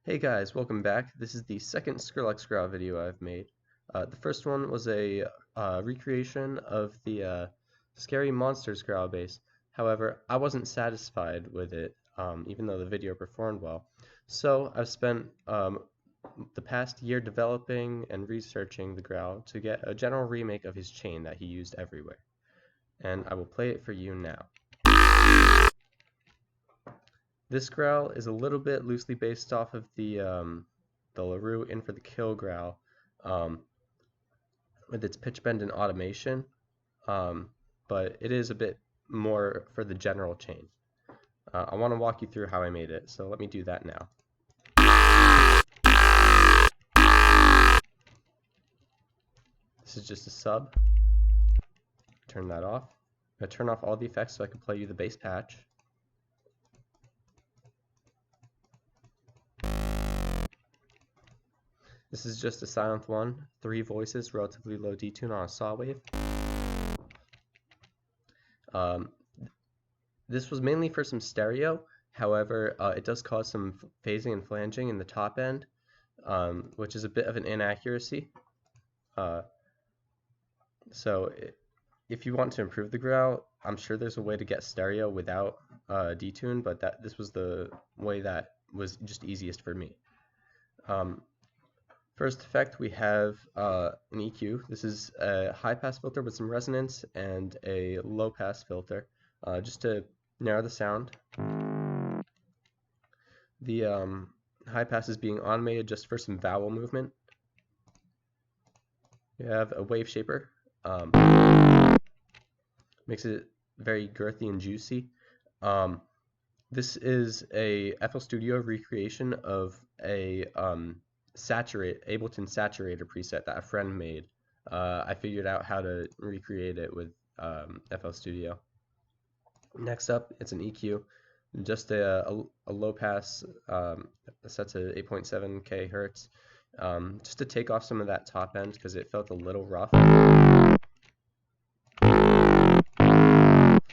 Hey guys, welcome back. This is the second Skrillex Growl video I've made. The first one was a recreation of the Scary Monsters Growl bass. However, I wasn't satisfied with it, even though the video performed well. So I've spent the past year developing and researching the Growl to get a general remake of his chain that he used everywhere. And I will play it for you now. This growl is a little bit loosely based off of the Roux In for the Kill growl, um, with its pitch bend and automation, but it is a bit more for the general chain. I want to walk you through how I made it, so let me do that now. This is just a sub. Turn that off. I'm going to turn off all the effects so I can play you the bass patch. This is just a silent one, 3 voices, relatively low detune on a saw wave. This was mainly for some stereo, however, it does cause some phasing and flanging in the top end, which is a bit of an inaccuracy. So if you want to improve the growl, I'm sure there's a way to get stereo without detune, but this was the way that was just easiest for me. First effect, we have an EQ. This is a high-pass filter with some resonance and a low-pass filter, just to narrow the sound. The high-pass is being automated just for some vowel movement. You have a wave shaper. Makes it very girthy and juicy. This is a FL Studio recreation of a Ableton Saturator preset that a friend made. I figured out how to recreate it with FL Studio. Next up, it's an EQ, just a low pass set to 8.7 kHz, just to take off some of that top end because it felt a little rough.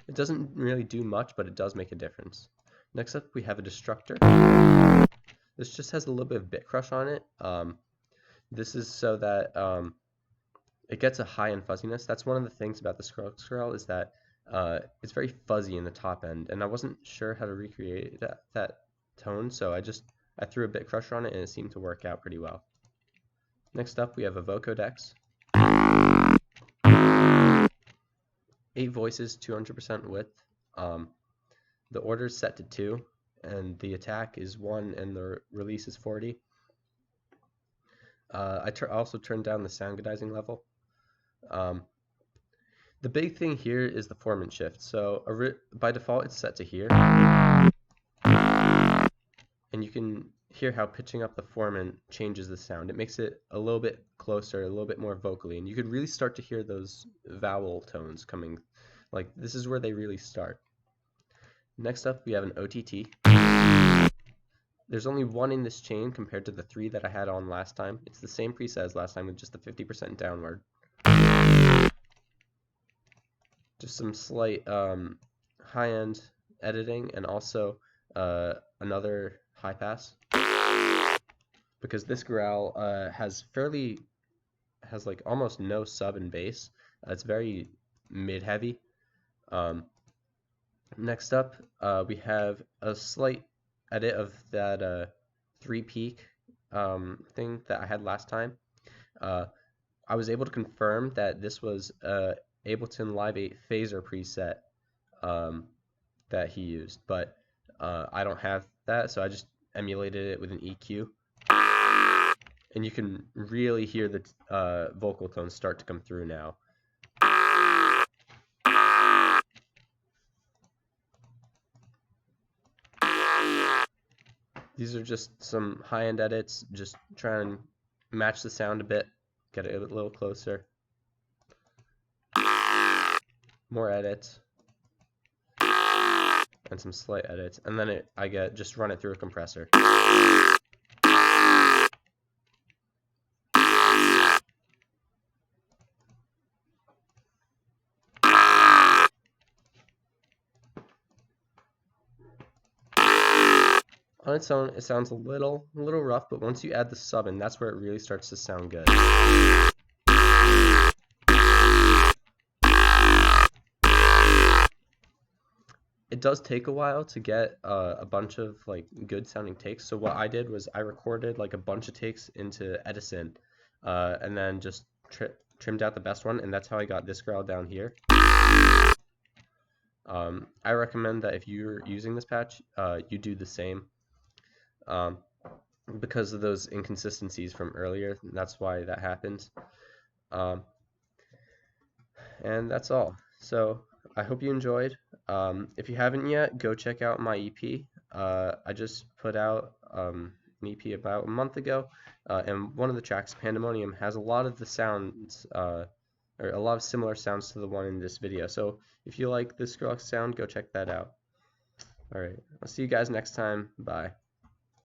It doesn't really do much, but it does make a difference. Next up, we have a destructor. This just has a little bit of bit crush on it. This is so that it gets a high end fuzziness. That's one of the things about the Skrillex growl is that it's very fuzzy in the top end, and I wasn't sure how to recreate that tone, so I threw a bit crusher on it, and it seemed to work out pretty well. Next up, we have a vocodex. 8 voices, 200% width. The order is set to 2, and the attack is 1, and the release is 40. I also turned down the sound godizing level. The big thing here is the formant shift. So by default, it's set to here, and you can hear how pitching up the formant changes the sound. It makes it a little bit closer, a little bit more vocally, and you could really start to hear those vowel tones coming. Like, this is where they really start. Next up, we have an OTT. There's only 1 in this chain compared to the 3 that I had on last time. It's the same preset as last time with just the 50% downward. Just some slight high-end editing, and also another high pass, because this growl has like almost no sub and bass. It's very mid-heavy. Next up, we have a slight edit of that 3-peak thing that I had last time. I was able to confirm that this was Ableton Live 8 phaser preset that he used, but I don't have that, so I just emulated it with an EQ. And you can really hear the vocal tones start to come through now. These are just some high-end edits, just try and match the sound a bit, get it a little closer. More edits, and some slight edits, and then just run it through a compressor. On its own, it sounds a little rough, but once you add the sub in, that's where it really starts to sound good. It does take a while to get a bunch of like good sounding takes. So what I did was I recorded like a bunch of takes into Edison, and then just trimmed out the best one, and that's how I got this growl down here. I recommend that if you're using this patch, you do the same, because of those inconsistencies from earlier. That's why that happens. And that's all. So I hope you enjoyed. If you haven't yet, go check out my EP. I just put out an EP about a month ago, and one of the tracks, Pandemonium, has a lot of the sounds, or a lot of similar sounds to the one in this video. So if you like the Skrillex sound, go check that out. Alright, I'll see you guys next time. Bye.